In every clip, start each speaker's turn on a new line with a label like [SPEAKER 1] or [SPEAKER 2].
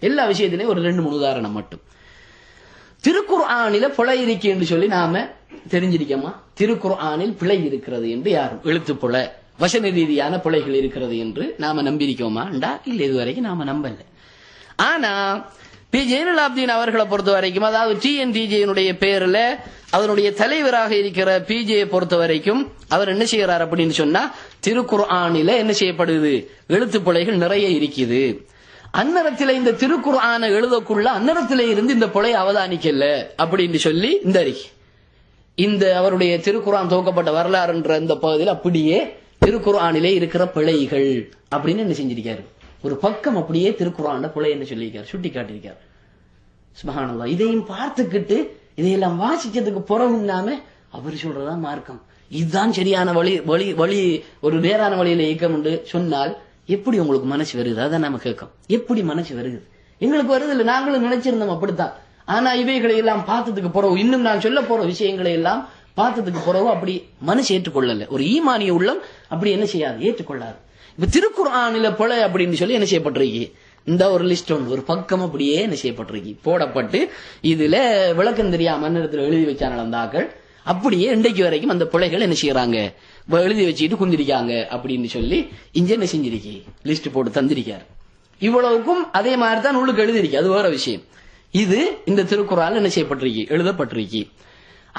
[SPEAKER 1] எல்லா விஷயத்திலையும் ஒரு 2-3 உதாரணம் மட்டும். திருக்குர்ஆனில பிழை இருக்கு என்று சொல்லி நாம தெரிஞ்சிருக்கோமா? திருக்குர்ஆனில் பிழை இருக்கிறது என்று யாரும் எழுத்து பிழை, வசன ரீதியான பிழைகள் இருக்கிறது என்று நாம நம்பியிருக்கோமா? இல்ல, இதுவரைக்கும் நாம நம்பல. ஆனா பி ஜெயினுலாப்தீன் அவர்களை பொறுத்த வரைக்கும், அதாவது டிஎன்டிஜேனுடைய பேர்ல அதனுடைய தலைவராக இருக்கிற பிஜேயை பொறுத்த வரைக்கும் அவர் என்ன செய்யறார் அப்படின்னு சொன்னா, திருக்குர்ஆனில என்ன செய்யப்படுது, எழுத்து பிழைகள் நிறைய இருக்குது. அந்நரத்தில இந்த திருக்குர்ஆனை எழுதக்குள்ள அந்நரத்தில இருந்து இந்த பிழை அவதானிக்கல அப்படின்னு சொல்லி இந்த அவருடைய திருக்குர்ஆன் துவக்கப்பட்ட வரலாறுன்ற இந்த பகுதியில் அப்படியே திருக்குர்ஆனிலே இருக்கிற பிழைகள் அப்படின்னு என்ன செஞ்சிருக்காரு, ஒரு பக்கம் அப்படியே திருக்குர்ஆன்ல பிழை என்ன சொல்லியிருக்காரு, சுட்டி காட்டியிருக்காரு. சுப்ஹானல்லாஹ். இதையும் பார்த்துக்கிட்டு இதையெல்லாம் வாசிச்சதுக்கு பிறகும் நாம அவர் சொல்றதா மார்க்கம், இதுதான் சரியான வழி வழி வழி ஒரு நேரான வழியில இயக்கம் உண்டு சொன்னால் எப்படி உங்களுக்கு மனசு வருது? அதான் நம்ம கேட்கும், எப்படி மனசு வருது? எங்களுக்கு வருது இல்லை, நாங்களும் நினைச்சிருந்தோம் அப்படித்தான். ஆனா இவைகளை எல்லாம் பார்த்ததுக்கு பிறகு, இன்னும் நான் சொல்ல போற விஷயங்களை எல்லாம் பார்த்ததுக்கு பிறகு அப்படி மனசு ஏற்றுக்கொள்ளல. ஒரு ஈமானிய உள்ளம் அப்படி என்ன செய்யாது, ஏற்றுக்கொள்ளாது. இப்ப திருக்குர்ஆனில பிழை அப்படின்னு சொல்லி என்ன செய்யப்பட்டிருக்கு, இந்த ஒரு லிஸ்ட் ஒன்று, ஒரு பக்கம் அப்படியே என்ன செய்யப்பட்டிருக்கு, போடப்பட்டு இதுல விளக்கம் தெரியாம நேரத்தில் எழுதி வச்சாங்க அந்த ஆக்கள். அப்படியே இன்றைக்கு வரைக்கும் அந்த பிழைகள் என்ன செய்யறாங்க, எழுதி வச்சுட்டு குந்திருக்காங்க அப்படின்னு சொல்லி இங்க என்ன செஞ்சிருக்கி, லிஸ்ட் போட்டு தந்திருக்காரு. இவ்வளவுக்கும் அதே மாதிரி தான் உள்ளுக்கு எழுதிருக்கு, அது வேற விஷயம். இது இந்த திருக்குர்ஆன்ல என்ன செய்யப்பட்டிருக்கு, எழுதப்பட்டிருக்கு.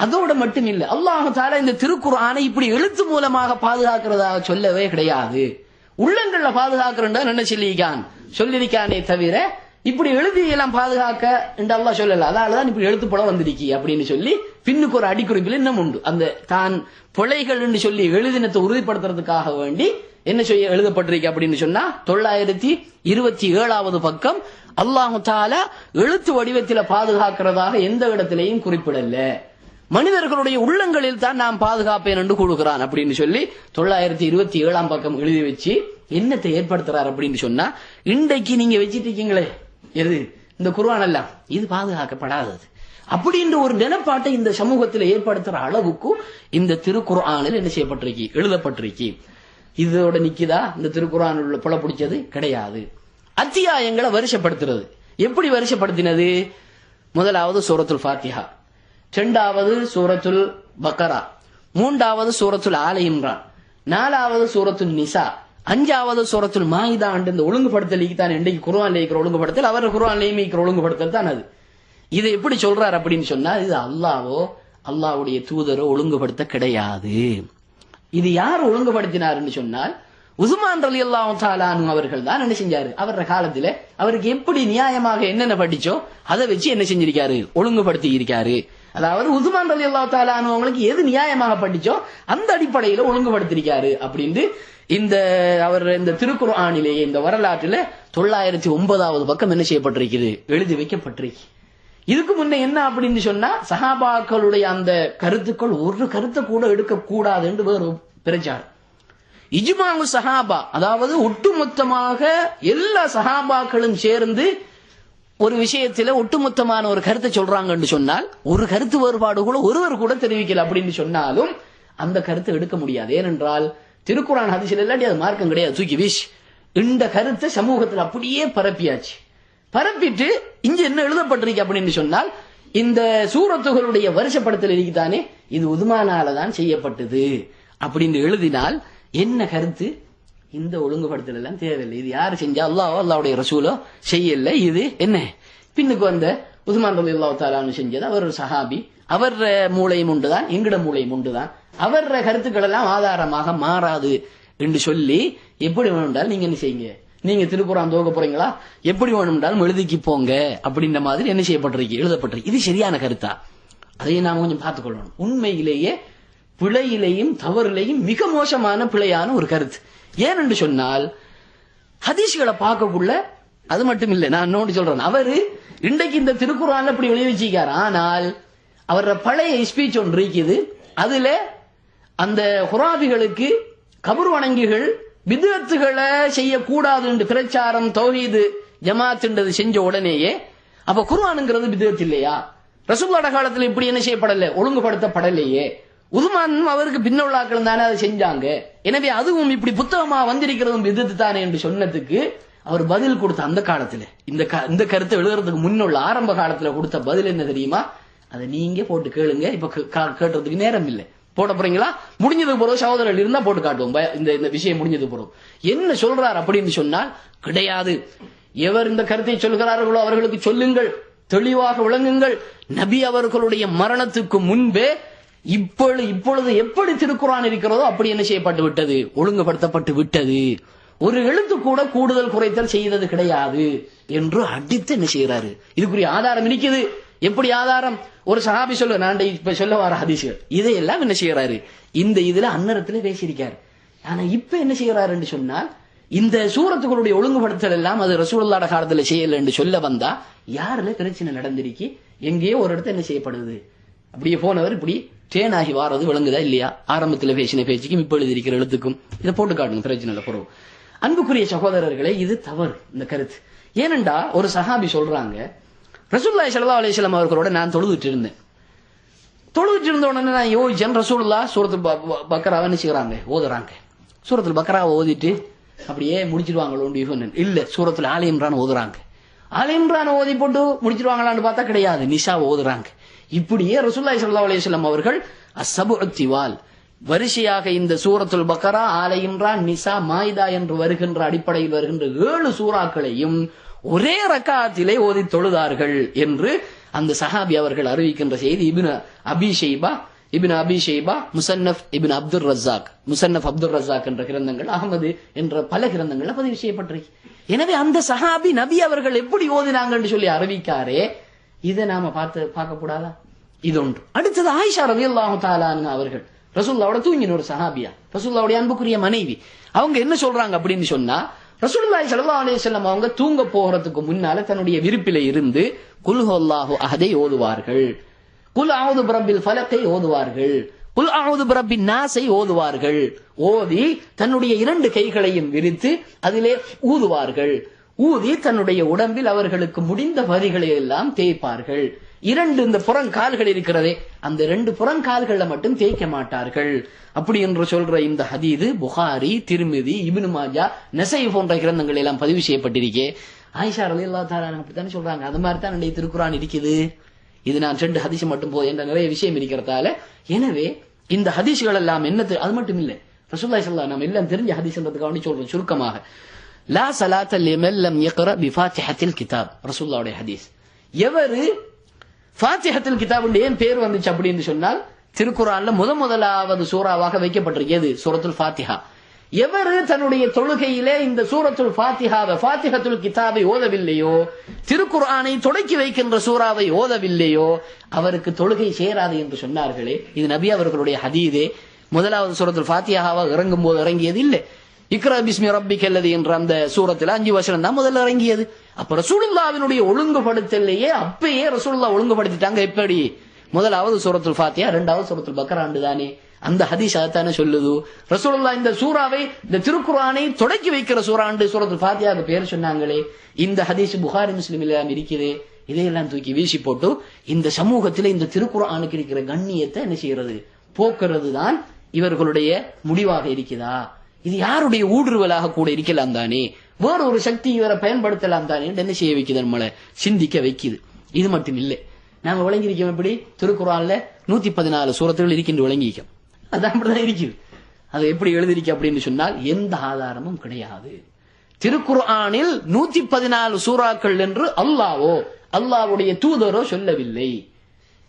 [SPEAKER 1] அதோட மட்டும் இல்ல, அல்லாஹ் தஆலா இந்த திருக்குர்ஆனை இப்படி எழுத்து மூலமாக பாதுகாக்கிறதாக சொல்லவே கிடையாது. உள்ளங்கள்ல பாதுகாக்கிறேன் என்ன சொல்லியிருக்கானே தவிர இப்படி எழுதி எல்லாம் பாதுகாக்க என்று அல்லாஹ் சொல்லல. அதனாலதான் இப்படி எழுத்து பிழை வந்திருக்கி அப்படின்னு சொல்லி பின்னுக்கு ஒரு அடிக்குறிப்பில் இன்னும் உண்டு. அந்த தான் பிழைகள் என்று சொல்லி எழுதினத்தை உறுதிப்படுத்துறதுக்காக வேண்டி என்ன செய்ய எழுதப்பட்டிருக்கு அப்படின்னு சொன்னா 927வது பக்கம் அல்லாஹ் தஆலா எழுத்து வடிவத்தில பாதுகாக்கிறதாக எந்த இடத்திலையும் குறிப்பிடல. மனிதர்களுடைய உள்ளங்களில் தான் நாம் பாதுகாப்பேன் என்று கூறுகிறான் அப்படின்னு சொல்லி 927ஆம் பக்கம் எழுதி வச்சு என்னத்தை ஏற்படுத்துறார் அப்படின்னு சொன்னா, இன்றைக்கு நீங்க வச்சிட்டு இருக்கீங்களே எது இந்த குர்ஆன் எல்லாம், இது பாதுகாக்கப்படாதது அப்படின்ற ஒரு நிலைப்பாட்டை இந்த சமூகத்தில் ஏற்படுத்துற அளவுக்கு இந்த திருக்குர்ஆனில் என்ன செய்யப்பட்டிருக்கு, எழுதப்பட்டிருக்கு. இதோட நிக்குதா இந்த திருக்குர்ஆன் உள்ள புல பிடிச்சது கிடையாது. அத்தியாயங்களை வருஷப்படுத்துறது எப்படி வருஷப்படுத்தினது? முதலாவது சூரத்துல் ஃபாத்திஹா, 2வது சூரத்துல் பக்கரா, 3வது சூரத்துல் ஆல இம்ரான், 4வது சூரத்துல் நிசா, 5வது சூரத்துல் மாயிதா. இந்த ஒழுங்குபடுத்தலுக்கு தான் இன்றைக்கு குர்ஆன்ல இருக்கிற ஒழுங்குபடுத்தல், அவர் குர்ஆன்லயும் இருக்கிற ஒழுங்குபடுத்தல் தான் அது. இதை எப்படி சொல்றாரு அப்படின்னு சொன்னா, இது அல்லாஹ்வோ அல்லாஹ்வுடைய தூதரோ ஒழுங்குபடுத்த கிடையாது. இது யார் ஒழுங்குபடுத்தினார்னு சொன்னால் உஸ்மான் ரலியல்லாஹு தஆலா அன்ஹு அவர்கள் தான் என்ன செஞ்சாரு, அவர காலத்துல அவருக்கு எப்படி நியாயமாக என்னென்ன படிச்சோ அதை வச்சு என்ன செஞ்சிருக்காரு, ஒழுங்குபடுத்தி இருக்காரு. அதாவது உஸ்மான் ரலியல்லாஹு தஆலா அன்ஹு அவங்களுக்கு எது நியாயமாக படிச்சோ அந்த அடிப்படையில ஒழுங்குபடுத்திருக்காரு அப்படின்னு இந்த திருக்குர்ஆனிலேயே இந்த வரலாற்றில 909வது பக்கம் என்ன செய்யப்பட்டிருக்கிறது, எழுதி வைக்கப்பட்டிருக்கு. இதுக்கு முன்ன என்ன அப்படின்னு சொன்னா, சஹாபாக்களுடைய அந்த கருத்துக்கள் ஒரு கருத்தை கூட எடுக்க கூடாது என்று வேறு பிரச்சாரம். இஜ்மாஉ சஹாபா, அதாவது ஒட்டுமொத்தமாக எல்லா சஹாபாக்களும் சேர்ந்து ஒரு விஷயத்துல ஒட்டுமொத்தமான ஒரு கருத்தை சொல்றாங்கன்னு சொன்னால், ஒரு கருத்து வேறுபாடு கூட ஒருவர் கூட தெரிவிக்கல அப்படின்னு சொன்னாலும் அந்த கருத்தை எடுக்க முடியாது. ஏனென்றால் திருக்குர்ஆன் ஹதீஸ்ல இல்லாட்டி அது மார்க்கம் கிடையாது, தூக்கி வீஷ். இந்த கருத்தை சமூகத்தில் அப்படியே பரப்பியாச்சு. பரப்பிட்டு இங்க என்ன எழுதப்பட்டிருக்கு அப்படின்னு சொன்னால், இந்த சூரத்துகளுடைய வருஷப்படுத்தல் இருக்குதானே, இது உதுமானால தான் செய்யப்பட்டது அப்படின்னு எழுதினால் என்ன கருத்து, இந்த ஒழுங்குபடுத்தல் எல்லாம் தேவையில்லை, இது யாரு செஞ்சா, அல்லாஹ்வோ அல்லாஹ்வுடைய ரசூலோ செய்யல, இது என்ன பின்னுக்கு வந்த உஸ்மான் ரலியல்லாஹு தஆலா செஞ்சது, அவர் ஒரு சஹாபி, அவர் மூளையும் உண்டுதான், எங்கட மூளையும் உண்டுதான், அவர் கருத்துக்கள் எல்லாம் ஆதாரமாக மாறாது என்று சொல்லி எப்படி வேணும்டால் நீங்க என்ன செய்யுங்க, நீங்க திருக்குர்ஆன் துவக்க போறீங்களா, எப்படி வேணும்டாலும் எழுதிக்கு போங்க அப்படின்ற மாதிரி என்ன செய்யப்பட்டிருக்கு, எழுதப்பட்டிருக்கு. இது சரியான கருத்தா? அதையும் நாம கொஞ்சம் பார்த்துக்கொள்ளணும். உண்மையிலேயே பிழையிலையும் தவறிலையும் மிக மோசமான பிழையான ஒரு கருத்து. ஏனென்று சொன்னால் ஹதீஸ்களை பார்க்கக்குள்ள அது மட்டும் இல்லை, நான் இன்னொன்று சொல்றேன், அவரு இன்றைக்கு இந்த திருக்குர்ஆன்ல இப்படி எழுதி வச்சிருக்காரு. ஆனால் அவர பழைய ஸ்பீச் ஒன்று இருக்குது, அதுல அந்த குராபிகளுக்கு கபர் வணங்கிகள் பித்அத்துகளை செய்யக்கூடாது என்று பிரச்சாரம் தௌஹீது ஜமாத்ன்றது செஞ்ச உடனேயே, அப்ப குர்ஆன்ங்கிறது பித்அத் இல்லையா? ரசூலுல்லாஹ் காலத்துல இப்படி என்ன செய்யப்படல, ஒழுங்குபடுத்தப்படலையே. உஸ்மான் அவருக்கு பின்னோளாக்கள் தானே அதை செஞ்சாங்க, எனவே அதுவும் இப்படி புத்தகமா வந்திருக்கிறதும் பித்அத் தானே என்று சொன்னதுக்கு அவர் பதில் கொடுத்த அந்த காலத்துல இந்த கருத்தை எழுதுறதுக்கு முன்னுள்ள ஆரம்ப காலத்துல கொடுத்த பதில் என்ன தெரியுமா? அதை நீங்க போட்டு கேளுங்க, இப்ப கேட்டுறதுக்கு நேரம் இல்லை. போட போறீங்களா? முடிஞ்சதுக்கு பிறகு சகோதரர்கள் இருந்தா போட்டு காட்டுவோம். இந்த விஷயம் முடிஞ்சது பிறகு என்ன சொல்றார் அப்படின்னு சொன்னால், கிடையாது, எவர் இந்த கருத்தை சொல்கிறார்களோ அவர்களுக்கு சொல்லுங்கள், தெளிவாக விளங்குங்கள். நபி அவர்களுடைய மரணத்துக்கு முன்பே இப்பொழுது எப்படி திருக்குர்ஆன் இருக்கிறதோ அப்படி என்ன செய்யப்பட்டு விட்டது, ஒழுங்குபடுத்தப்பட்டு விட்டது. ஒரு எழுத்து கூட கூடுதல் குறைத்தல் செய்தது கிடையாது என்று அடித்து என்ன செய்யறாரு. இதுக்குரிய ஆதாரம் இருக்குது. எப்படி ஆதாரம்? ஒரு சஹாபி சொல்ல, நான் இப்ப சொல்ல வர ஹதீஸ்கள் இதையெல்லாம் என்ன செய்யறாரு, இந்த இதுல அன்னரத்துல பேசியிருக்காரு. ஆனா இப்ப என்ன செய்யறாரு என்று சொன்னால், இந்த சூரத்துகளுடைய ஒழுங்குபடுத்தல் எல்லாம் அது ரசூலுல்லாஹ் காலத்துல செய்யல என்று சொல்ல வந்தா யாருல பிரச்சனை நடந்திருக்கு, எங்கேயோ ஒரு இடத்துல என்ன செய்யப்படுது, அப்படியே போனவர் இப்படி ட்ரெயின் ஆகி வாரது விளங்குதா இல்லையா? ஆரம்பத்துல பேசின பேச்சுக்கும் இப்ப எழுதியிருக்கிற எழுத்துக்கும் இதை போட்டு காட்டுங்க, பிரச்சனை இல்லை. பொருள் அன்புக்குரிய சகோதரர்களே, இது தவறு இந்த கருத்து. ஏனென்றா ஒரு சஹாபி சொல்றாங்க, ரசூலுல்லாஹி ஸல்லல்லாஹு அலைஹி வஸல்லம் அவர்களோட நான் தொழுதுட்டு இருந்த உடனே நான் யோசிச்சேன், ரசூலுல்லாஹ் சூரத்துல் பக்ராவை நினைச்சுக்கிறாங்க ஓதுறாங்க. சூரத்துல் பக்ராவை ஓதிட்டு அப்படியே முடிச்சிருவாங்களோன்னு இல்ல, சூரத்துல் ஆல இம்ரான் ஓதுறாங்க. ஆல இம்ரான் ஓதி போட்டு முடிச்சிருவாங்களான்னு பார்த்தா கிடையாது, நிசா ஓதுறாங்க. இப்படியே ரசூலுல்லாஹி ஸல்லல்லாஹு அலைஹி வஸல்லம் அவர்கள் அஸ்ஸபுஉத் திவால் வரிசையாக இந்த சூரத்துல் பக்ரா, ஆல இம்ரான், நிசா, மாயிதா என்று வருகின்ற அடிப்படையில் வருகின்ற 7 சூறாக்களையும் ஒரே ரக்காத்திலே ஓதி தொழுதார்கள் என்று அந்த சஹாபி அவர்கள் அறிவிக்கின்ற செய்தி இப்னு அபி ஷைபா, முஸன்னஃப் இப்னு அப்துர் ரஸாக் என்ற கிரந்தங்கள், அகமது என்ற பல கிரந்தங்கள்ல பதிவு செய்யப்பட்டிருக்கு. எனவே அந்த சஹாபி நபி அவர்கள் எப்படி ஓதினாங்கன்னு சொல்லி அறிவிக்காரே, இதை நாம பார்க்க கூடாதா? இது ஒன்று. அடுத்தது ஆயிஷா ரலியல்லாஹு தஆலா அன்ஹா அவர்கள், ரசூலுல்லாஹ்வோட தூங்கின ஒரு சஹாபியா, ரசூலுல்லாஹ்வுடைய அன்புக்குரிய மனைவி. அவங்க என்ன சொல்றாங்க அப்படின்னு சொன்னா, ரசூலுல்லாஹி ஸல்லல்லாஹு அலைஹி வஸல்லம் அவங்க தூங்க போகிறதுக்கு முன்னால தன்னுடைய விருப்பில இருந்து குல் ஹுவல்லாஹு அஹதை ஓதுவார்கள், குல் அஊது பிரப்பில் ஃபலக்கை ஓதுவார்கள், குல் அஊது பிரப்பின் நாஸை ஓதுவார்கள். ஓதி தன்னுடைய 2 கைகளையும் விரித்து அதிலே ஊதுவார்கள். ஊதி தன்னுடைய உடம்பில் அவர்களுக்கு முடிந்த வரிகளை எல்லாம் தேய்ப்பார்கள். 2 இந்த புறங்கால்கள் இருக்கிறதே, அந்த 2 புறங்கால்களை மட்டும் தேய்க்க மாட்டார்கள். அப்படி என்று சொல்ற இந்த ஹதீது புகாரி, திர்மிதி, இப்னு மாஜா, நஸை போன்ற கிரந்தங்கள் எல்லாம் பதிவு செய்யப்பட்டிருக்கே. ஆயிஷா ரலியல்லாஹு தஆலா அப்படித்தானே சொல்றாங்க. அது மாதிரி தான் இந்த திருக்குர்ஆன் இருக்குது. இது நான் 2 ஹதீஸ் மட்டும் போதும் என்ற நிறைய விஷயம் இருக்கிறதால, எனவே இந்த ஹதீஸ்கள் எல்லாம் என்னது, அது மட்டும் இல்லை, ரசூலுல்லாஹி ஸல்லல்லாஹு நம்ம எல்லாம் தெரிஞ்ச ஹதீஸ்ன்றதுக்காக சொல்றோம் சுருக்கமாக. லா ஸலாத்த லிமன் லம் யக்ரா பிஃபாத்திஹத்தில் கிதாப், ரசூலுல்லாஹ்வுடைய ஹதீஸ். எவரு ஃபாத்திஹத்துல் கிதாப் ஏன் பேர் வந்துச்சு அப்படின்னு சொன்னால், திருக்குர்ஆன்ல முதலாவது சூறாவாக வைக்கப்பட்டிருக்கிறது சூரத்துல் ஃபாத்திஹா. எவரு தன்னுடைய தொழுகையிலே இந்த சூரத்துல் ஃபாத்திஹாவை, ஃபாத்திஹத்துல் கிதாபை ஓதவில்லையோ, திருக்குர்ஆனை தொடக்கி வைக்கின்ற சூறாவை ஓதவில்லையோ, அவருக்கு தொழுகை சேராது என்று சொன்னார்களே. இது நபி அவர்களுடைய ஹதீதே. முதலாவது சூரத்துல் ஃபாத்திஹாவா இறங்கும் போது இறங்கியது இல்லை. இக்ரா பிஸ்மி ரப்பிக்கல்லதி என்ற அந்த சூரத்துல 5 வசனம் தான் முதல்ல இறங்கியது. அப்ப ரசூலுல்லாஹ்வினுடைய ஒழுங்குபடுத்தலையே அப்பயே ரசூலுல்லாஹ் ஒழுங்குபடுத்திட்டாங்க. எப்படி? முதலாவது சூரத்துல் ஃபாத்திஹா, 2வது சூரத்துல் பக்ரா தானே. அந்த ஹதீஸ் அதானே சொல்லுது. ரசூலுல்லாஹ் இந்த சூறாவை, இந்த திருக்குர்ஆனை தொடக்கி வைக்கிற சூறாண்டு சூரத்துல் ஃபாத்திஹாவுக்கு பேர் சொன்னாங்களே. இந்த ஹதீஸ் புகாரி முஸ்லிமில் இருக்குது. இதையெல்லாம் தூக்கி வீசி போட்டு இந்த சமூகத்தில் இந்த திருக்குர்ஆனுக்கு இருக்கிற கண்ணியத்தை என்ன செய்யறது, போக்குறது தான் இவர்களுடைய முடிவாக இருக்குதா? இது யாருடைய ஊடுருவலாக கூட இருக்கலாம் தானே, வேற ஒரு சக்தி இவரை பயன்படுத்தலாம் தானே என்ன செய்ய வைக்குது, நம்மளை சிந்திக்க வைக்குது. இது மட்டும் இல்லை, நாம விளங்கியிருக்கோம். எப்படி? திருக்குர்ஆன்ல 114 சூரத்துகள் இருக்கின்ற விளங்கிக்கும், அது அப்படிதான் இருக்குது. அதை எப்படி எழுதிருக்க அப்படின்னு சொன்னால் எந்த ஆதாரமும் கிடையாது. திருக்குர்ஆனில் 114 சூறாக்கள் என்று அல்லாஹ்வுடைய தூதரோ சொல்லவில்லை,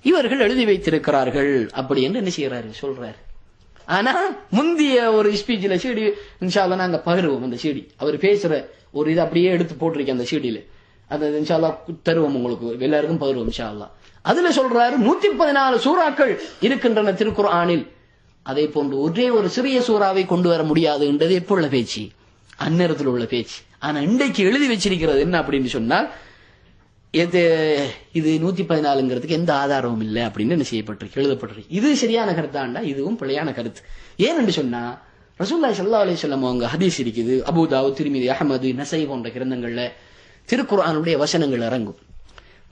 [SPEAKER 1] இவர்கள் எழுதி வைத்திருக்கிறார்கள் அப்படி என்று என்ன செய்யறாரு, சொல்றாரு. ஆனா முந்திய ஒரு ஸ்பீச்ல சீடி இன்ஷா அல்லாஹ் நாங்க பகிர்வோம். அந்த சீடி அவர் பேசுற ஒரு இது அப்படியே எடுத்து போட்டிருக்கேன் அந்த சீடியில, அது இன்ஷா அல்லாஹ் தருவோம் உங்களுக்கு, எல்லாருக்கும் பகிர்வோம் இன்ஷா அல்லாஹ். அதுல சொல்றாரு 114 சூறாக்கள் இருக்கின்றன திருக்குர்ஆனில், அதே போன்று ஒரே ஒரு சிறிய சூறாவை கொண்டு வர முடியாது என்றது எப்போ உள்ள பேச்சு, அந்நேரத்தில் உள்ள பேச்சு. ஆனா இன்றைக்கு எழுதி வச்சிருக்கிறது என்ன அப்படின்னு சொன்னால், இது 114ங்கிறதுக்கு எந்த ஆதாரமும் இல்லை அப்படின்னு என்ன செய்யப்பட்டிருக்கு, எழுதப்பட்டிருக்கு. இது சரியான கருத்தாண்டா, இதுவும் பிழையான கருத்து. ஏன்னு சொன்னா ரசூலுல்லாஹி ஸல்லல்லாஹு அலைஹி வஸல்லம் அவங்க ஹதீஸ் இருக்குது, அபூ தாவூத், திர்மிதி, அஹ்மது, நஸை போன்ற கிரந்தங்கள்ல திருக்குர்ஆனுடைய வசனங்கள் இறங்கும்.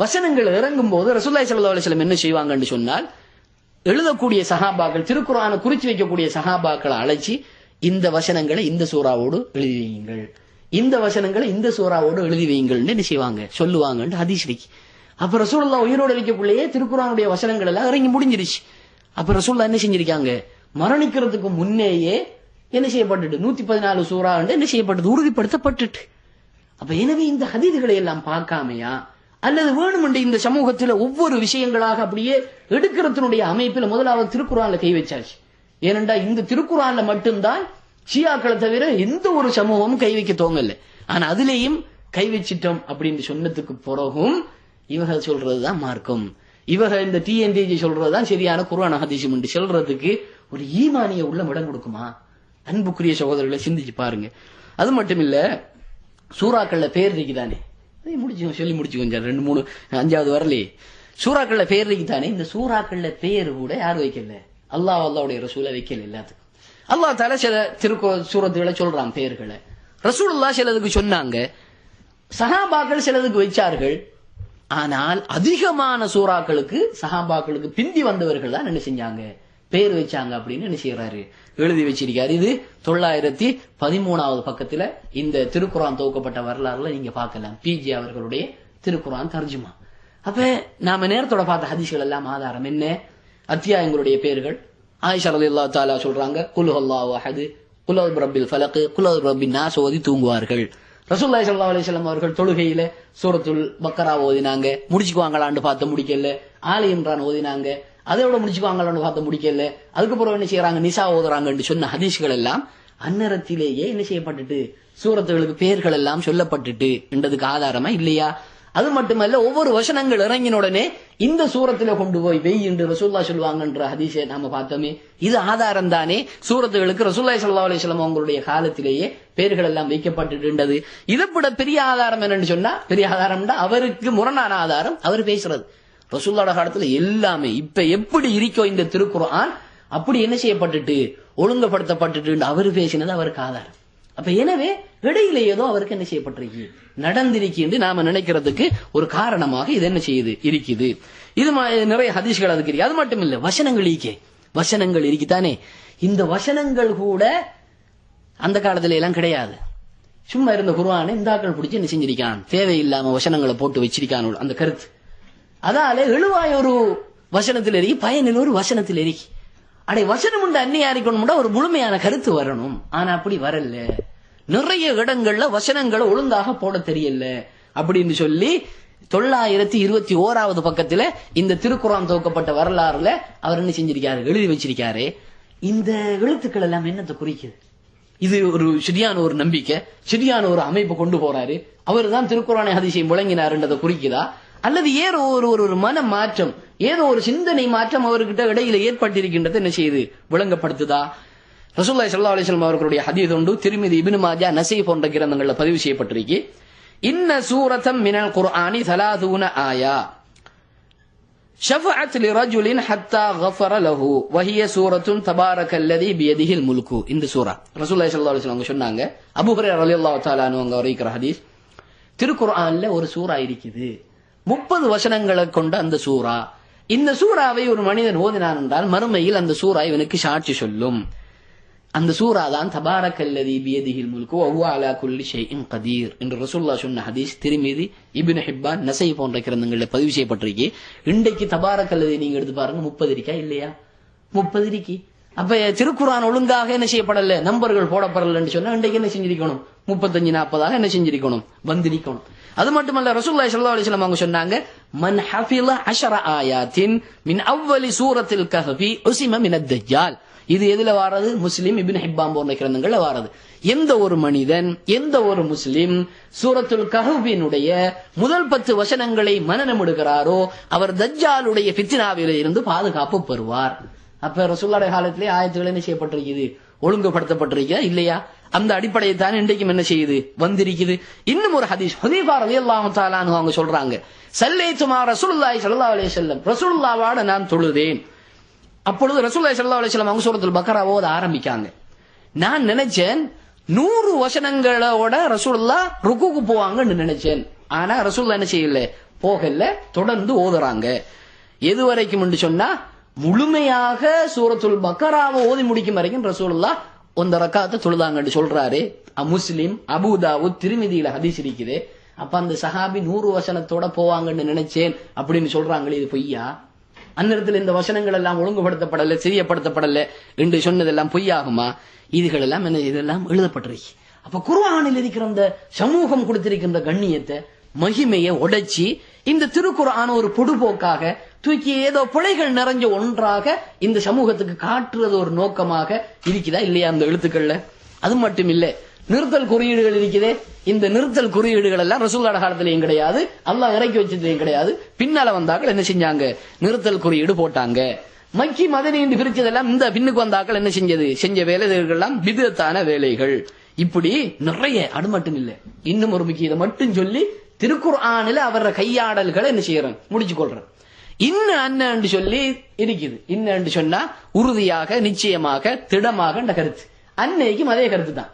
[SPEAKER 1] வசனங்கள் இறங்கும் போது ரசூலுல்லாஹி ஸல்லல்லாஹு அலைஹி வஸல்லம் என்ன செய்வாங்கன்னு சொன்னால், எழுதக்கூடிய சஹாபாக்கள், திருக்குர்ஆனை குறிச்சு வைக்கக்கூடிய சஹாபாக்களை அழைச்சி இந்த வசனங்களை இந்த சூறாவோடு எழுதி வையுங்கள், இந்த வசனங்களை இந்த சூறாவோடு எழுதி வைங்கள்னு என்ன செய்வாங்க, சொல்லுவாங்கன்னு ஹதீஸ் இருக்கு. அப்ப ரசூலுல்லாஹ் உயிரோடு இருக்கக்குள்ளேயே திருக்குர்ஆனுடைய வசனங்கள் எல்லாம் இறங்கி முடிஞ்சிருச்சு. அப்ப ரசூலுல்லாஹ் என்ன செஞ்சிருக்காங்க, மரணிக்கிறதுக்கு முன்னேயே என்ன செய்யப்பட்டுட்டு 114 சூறா என்ன செய்யப்பட்டது, உறுதிப்படுத்தப்பட்டுட்டு. அப்ப எனவே இந்த ஹதீதுகளை எல்லாம் பார்க்காமையா அல்லது வேணுமென்று இந்த சமூகத்துல ஒவ்வொரு விஷயங்களாக அப்படியே எடுக்கிறதுனுடைய அமைப்பில் முதலாவது திருக்குர்ஆன்ல கை வச்சாச்சு. ஏனென்றா இந்த திருக்குர்ஆன்ல மட்டும்தான் ஷியாக்களை தவிர எந்த ஒரு சமூகமும் கை வைக்க தோங்கல. ஆனா அதுலேயும் கை வச்சிட்டோம் அப்படின்னு சொன்னதுக்கு பிறகும் இவங்க சொல்றதுதான் மார்க்கம், இவங்க இந்த டிஎன்டிஜி சொல்றதுதான் சரியான குர்ஆன் ஹதீஸ் என்று சொல்றதுக்கு ஒரு ஈமானிய உள்ள இடம் கொடுக்குமா? அன்புக்குரிய சகோதரர்களை சிந்திச்சு பாருங்க. அது மட்டும் இல்ல, சூறாக்கள்ல பேர் இருக்குதானே, முடிச்சு சொல்லி முடிச்சு கொஞ்சம் 2, 3, 5வது வரலையே. சூறாக்கள்ல பேர் இருக்குதானே, இந்த சூறாக்கள்ல பேர் கூட யார் வைக்கல, அல்லாஹ்வுடைய ரசூலை வைக்கல. எல்லாத்துக்கும் அல்லாஹ் தஆலா சில சூரத்துகளை சொல்றான் பேர்களை, ரசூலுல்லாஹ் சிலதுக்கு சொன்னாங்க, சஹாபாக்கள் சிலதுக்கு வச்சார்கள். ஆனால் அதிகமான சூறாக்களுக்கு சஹாபாக்களுக்கு பிந்தி வந்தவர்கள் தான் என்ன செஞ்சாங்க, பேர் வச்சாங்க அப்படின்னு என்ன செய்யறாரு, எழுதி வச்சிருக்காரு. இது 913வது பக்கத்துல இந்த திருக்குர்ஆன் துவக்கப்பட்ட வரலாறுல நீங்க பார்க்கலாம், பிஜி அவர்களுடைய திருக்குர்ஆன் தர்ஜுமா. அப்ப நாம நேரத்தோட பார்த்த ஹதீஸ்கள் எல்லாம் ஆதாரம் என்ன, அத்தியாயங்களுடைய பேர்கள். ஆயிஷா ரலியல்லாஹு தஆலா சொல்றாங்க, குல் ஹுவல்லாஹு அஹத், குல் அஊது பிரப்பில் ஃபலக், குல் அஊது பிரப்பின் நாஸ் ஓதி தூங்குவார்கள். ரசூலுல்லாஹி ஸல்லல்லாஹு அலைஹி வஸல்லம் அவர்கள் தொழுகையில சூரத்துல் பக்கரா ஓதினாங்க, முடிச்சுக்குவாங்களான்னு பார்த்து முடிக்கல. ஆலி இம்ரான் ஓதினாங்க, அதோட முடிச்சுக்குவாங்களான்னு பார்த்து முடிக்கல. அதுக்கப்புறம் என்ன செய்யறாங்க, நிசா ஓதுறாங்கன்னு சொன்ன ஹதீஸ்கள் எல்லாம் அந்நேரத்திலேயே என்ன செய்யப்பட்டுட்டு சூரத்துகளுக்கு பேர்கள் எல்லாம் சொல்லப்பட்டுட்டு என்றதுக்கு ஆதாரமா இல்லையா? அது மட்டுமல்ல, ஒவ்வொரு வசனங்கள் இறங்கின உடனே இந்த சூரத்துல கொண்டு போய் வெய் என்று ரசூலுல்லாஹ் சொல்லுவாங்கன்ற ஹதீஸை நாம பார்த்தோமே, இது ஆதாரம் தானே. சூரத்துகளுக்கு ரசூலுல்லாஹி ஸல்லல்லாஹு அலைஹி வஸல்லம் அவங்களுடைய காலத்திலேயே பேர்கள் எல்லாம் வைக்கப்பட்டுட்டு. இதை விட பெரிய ஆதாரம் என்னன்னு சொன்னா, பெரிய ஆதாரம்னா அவருக்கு முரணான ஆதாரம் அவர் பேசுறது. ரசூலுல்லாஹ் காலத்துல எல்லாமே இப்ப எப்படி இருக்கோ இந்த திருக்குர்ஆன் அப்படி என்ன செய்யப்பட்டுட்டு ஒழுங்குபடுத்தப்பட்டுட்டு அவரு பேசினது அவருக்கு ஆதாரம். அப்ப எனவே இடையில ஏதோ அவருக்கு என்ன செய்யப்பட்டிருக்கு, நடந்திருக்கு என்று நாம நினைக்கிறதுக்கு ஒரு காரணமாக இது என்ன செய்யுது, இருக்குது. இது நிறைய ஹதீஸ்கள் அதுக்கு இருக்கு. அது மட்டும் இல்ல, வசனங்கள் இருக்குதானே, இந்த வசனங்கள் கூட அந்த காலத்துல எல்லாம் கிடையாது. சும்மா இருந்த குர்ஆனை இந்த ஆட்கள் பிடிச்சி என்ன செஞ்சிருக்கான், தேவையில்லாம வசனங்களை போட்டு வச்சிருக்கான் அந்த கருத்து. அதால எழுவாய் ஒரு வசனத்தில் எரிக்கி, பயனில் ஒரு வசனத்தில் எரிக்கி. அடை வசனம் உண்டு அந்நிய அறிக்கணும்னா ஒரு முழுமையான கருத்து வரணும். ஆனா அப்படி வரல, நிறைய இடங்கள்ல வசனங்களை ஒழுங்காக போட தெரியல அப்படின்னு சொல்லி 921வது பக்கத்துல இந்த திருக்குர்ஆன் துவக்கப்பட்ட வரலாறுல அவர் என்ன செஞ்சிருக்காரு, எழுதி வச்சிருக்காரு. இந்த எழுத்துக்கள் எல்லாம் என்னத்தை குறிக்குது? இது ஒரு சரியான ஒரு நம்பிக்கை, சரியான ஒரு அமைப்பு கொண்டு போறாரு, அவர் தான் திருக்குர்ஆனை ஹதீஸை முழங்கினார்ன்றதை குறிக்குதா? அல்லது ஏதோ ஒரு மன மாற்றம், ஏதோ ஒரு சிந்தனை மாற்றம் அவர்கிட்ட இடையில ஏற்பட்டிருக்கின்றது என்ன செய்யுது, விளங்கப்படுத்துதா? ரசூலுல்லாஹி ஸல்லல்லாஹு அலைஹி வஸல்லம் அவர்களுடைய ஹதீஸ் உண்டு, திர்மிதி, இப்னு மாஜா, நஸீ போன்ற கிரந்தங்கள்ல பதிவு செய்யப்பட்டிருக்கு. இன்ன சூரத்தம் மினல் குர்ஆனி 30 ஆயா ஷஃபஅத் லிரஜுலின் ஹத்தா கஃபர லஹு வஹிய சூரத்துன் தபாரக்கல்லதி பியதிஹில் முல்கு. இந்த சூரா ரசூலுல்லாஹி ஸல்லல்லாஹு அலைஹி வஸல்லம் சொன்னாங்க. அபூ ஹுரைரா ரலியல்லாஹு தஆலா அன்ஹு அவங்க அறிவிக்கிற ஹதீஸ், திருக்குர்ஆன்ல ஒரு சூரா இருக்குது, 30 வசனங்களை கொண்ட அந்த சூரா. இந்த சூறாவை ஒரு மனிதன் ஓதினான் என்றால் மறுமையில் அந்த சூரா இவனுக்கு சாட்சி சொல்லும். அந்த சூரா தான் தபாரக்கல்லதி பியதிஹில் முல்கு வஹுவ அலா குல்லி ஷைஇன் கதீர் என்று ரசூலுல்லாஹ் சொன்ன ஹதீஸ் திர்மிதி, இப்னு ஹிப்பான், நஸீ போன்ற கிரந்தங்களில் பதிவு செய்யப்பட்டிருக்கு. இன்றைக்கு தபாரக்கல்லதி நீங்க எடுத்து பாருங்க, 30 இருக்கா இல்லையா? 30 இருக்கு. அப்ப திருக்குர்ஆன் ஒழுங்காக என்ன செய்யப்படல, நம்பர்கள் போடப்படலன்னு சொன்னா இன்றைக்கு என்ன செஞ்சிருக்கணும், 35-40 என்ன செஞ்சிருக்கணும், வந்திருக்கணும். அது மட்டுமல்ல, ரசூலுல்லாஹி ஸல்லல்லாஹு அலைஹி வஸல்லம் அவங்க சொன்னாங்க, மன் ஹஃபில 10 ஆயாத்தின் மின் அவ்வலி சூரத்தில் கஹ்ஃபி உஸிம மினத் தஜ்ஜால். இது எதுல வாரது, முஸ்லிம், இப்னு ஹிப்பான் போன்ற கிரந்தங்கள்ல வாரது. எந்த ஒரு மனிதன், எந்த ஒரு முஸ்லிம் சூரத்துல் கஹ்ஃபினுடைய முதல் 10 வசனங்களை மனனமிடுகிறாரோ அவர் தஜ்ஜாலுடைய ஃபித்னாவிலே இருந்து பாதுகாப்பு பெறுவார். அப்ப ரசூலுல்லாஹி காலத்திலே ஆயத்துகள் என்ன செய்யப்பட்டிருக்குது, ஒழுங்குபடுத்தப்பட்டிருக்கா இல்லையா? அந்த அடிப்படையை தான் இன்றைக்கும் என்ன செய்யுது, வந்திருக்குது. இன்னும் ஒரு ஹதீஸ், ஹுதைஃபா ரலியல்லாஹு தஆலா அன்ஹு அவங்க சொல்றாங்க, ஸல்லைத்து மா ரசூலுல்லாஹி ஸல்லல்லாஹு அலைஹி வஸல்லம், ரசூலுல்லாஹ்வோட நான் தொழுதேன். அப்பொழுது ரசூலுல்லாஹி ஸல்லல்லாஹு அலைஹி வஸல்லம் அவங்க சூரத்துல் பக்கரா ஓத ஆரம்பிக்காங்க. நான் நினைச்சேன் 100 வசனங்களோட ரசூலுல்லாஹ் ருக்குக்கு போவாங்கன்னு நினைச்சேன். ஆனா ரசூலுல்லாஹ் என்ன செய்யல, போகல, தொடர்ந்து ஓதுறாங்க. எது வரைக்கும் என்று சொன்னா முழுமையாக சூரத்துல் பக்கராவை ஓதி முடிக்கும் வரைக்கும் ரசூலுல்லாஹ் 1 ரக்காத்து தொழுதாங்கன்னு சொல்றாரு. முஸ்லிம், அபூதாவுத், திர்மிதியில ஹதீஸ் இருக்குது. அப்ப அந்த சஹாபி 100 வசனத்தோட போவாங்கன்னு நினைச்சேன் அப்படின்னு சொல்றாங்களே, இது பொய்யா? அந்நேரத்தில் இந்த வசனங்கள் எல்லாம் ஒழுங்குபடுத்தப்படல, தெரியப்படுத்தப்படல என்று சொன்னதெல்லாம் பொய்யாகுமா? இதுகள் எல்லாம் என்ன, இதெல்லாம் எழுதப்பட்டிருக்கு. அப்ப குர்ஆனில் இருக்கிற அந்த சமூகம் கொடுத்திருக்கின்ற கண்ணியத்தை, மகிமையை உடைச்சி இந்த திருக்குர்ஆன ஒரு பொடுபோக்காக தூக்கி ஏதோ பிழைகள் நிறைஞ்ச ஒன்றாக இந்த சமூகத்துக்கு காட்டுறது ஒரு நோக்கமாக இருக்குதா இல்லையா அந்த எழுத்துக்கள்ல? அது மட்டும் இல்ல, நிறுத்தல் குறியீடுகள் இருக்குதே, இந்த நிறுத்தல் குறியீடுகள் எல்லாம் ரசூலுல்லாஹ் காலத்திலேயும் கிடையாது, அல்லாஹ் இறக்கி வச்சதுலயும் கிடையாது. பின்னால வந்தாக்கள் என்ன செஞ்சாங்க? நிறுத்தல் குறியீடு போட்டாங்க. மக்கி மதனி என்று பிரிச்சதெல்லாம் இந்த பின்னுக்கு வந்தாக்கள் என்ன செஞ்ச வேலைகள் எல்லாம் பிதத்தான வேலைகள். இப்படி நிறைய. அது மட்டும் இல்ல, இன்னும் ஒரு முக்கிய இதை மட்டும் சொல்லி திருக்குர்ஆனில் அவர கையாடல்களை என்ன செய்யறேன், முடிச்சு கொள்றேன். இன்ன சொல்லி இருக்குது. இன்ன சொன்னா உறுதியாக, நிச்சயமாக, திடமாக என்ற கருத்து. அன்னைக்கும் அதே கருத்து தான்.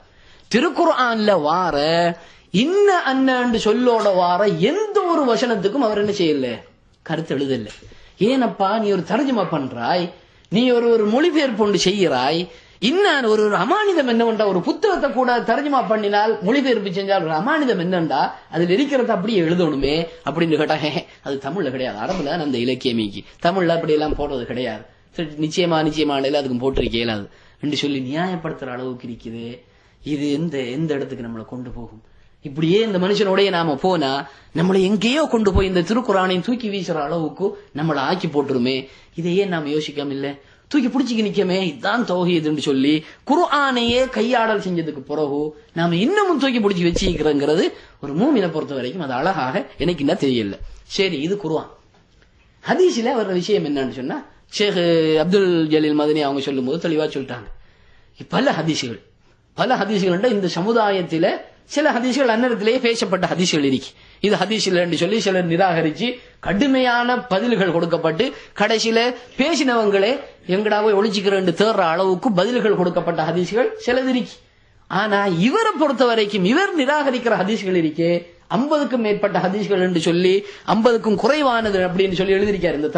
[SPEAKER 1] திருக்குர்ஆன்ல வார இன்ன சொல்லோட வார எந்த ஒரு வசனத்துக்கும் அவர் என்ன செய்யல, கருத்து எழுதல. ஏனப்பா, நீ ஒரு தர்ஜுமா பண்றாய், நீ ஒரு மொழிபெயர்ப்பு ஒன்று செய்யறாய். இன்னும் ஒரு அமானிதம் என்னவென்றா, ஒரு புத்தகத்தை கூட தர்ஜுமா பண்ணினால், மொழிபெயர்ப்பு செஞ்சால் ஒரு அமானிதம் என்னண்டா, அதுல இருக்கிறத அப்படியே எழுதணுமே அப்படின்னு கேட்டா, அது தமிழ்ல கிடையாது, அரபுல அந்த இலக்கியமிக்கு, தமிழ்ல அப்படி எல்லாம் போடுறது கிடையாது. நிச்சயமா அதுக்கும் போட்டிருக்க இயலாது என்று சொல்லி நியாயப்படுத்துற அளவுக்கு இருக்குது. இது எந்த இடத்துக்கு நம்மளை கொண்டு போகும்? இப்படியே இந்த மனுஷனோடைய நாம போனா நம்மளை எங்கேயோ கொண்டு போய் இந்த திருக்குர்ஆனையும் தூக்கி வீசுற அளவுக்கு நம்மளை ஆக்கி போட்டுருமே. இதையே நாம யோசிக்காம இல்ல, தூக்கி பிடிச்சிக்க நிக்கமே, இதுதான் தௌஹீதுன்னு சொல்லி குர்ஆனையே கையாடல் செஞ்சதுக்கு பிறகு நாம இன்னமும் தூக்கி பிடிச்சி வச்சுக்கிறோங்கிறது ஒரு மூமினை பொறுத்த வரைக்கும் அது அழகாக எனக்கு என்ன தெரியல. சரி, இது குர்ஆன். ஹதீஸ்ல வர்ற விஷயம் என்னன்னு சொன்னா, ஷேக் அப்துல் ஜலீல் மதனி அவங்க சொல்லும் போது தெளிவா சொல்லிட்டாங்க. பல ஹதீஸ்கள் இந்த சமுதாயத்தில சில ஹதீஸ்கள் அந்நேரத்திலேயே பேசப்பட்ட ஹதீஸ்கள் இருக்கு. இது ஹதீஸ்ல சொல்லி சிலர் நிராகரிச்சு கடுமையான பதில்கள் கொடுக்கப்பட்டு கடைசியில பேசினவங்களே எங்கடாவே ஒளிச்சுக்கிறேன் தேர்ற அளவுக்கு பதில்கள் கொடுக்கப்பட்ட ஹதீஸ்கள் சிலது இருக்கு. ஆனா இவரை பொறுத்த வரைக்கும் இவர் நிராகரிக்கிற ஹதீஸ்கள் இருக்கே 50க்கும் மேற்பட்ட ஹதீஸ்கள் என்று சொல்லி 50க்கும் குறைவானது அப்படின்னு சொல்லி எழுதியிருக்காரு இந்த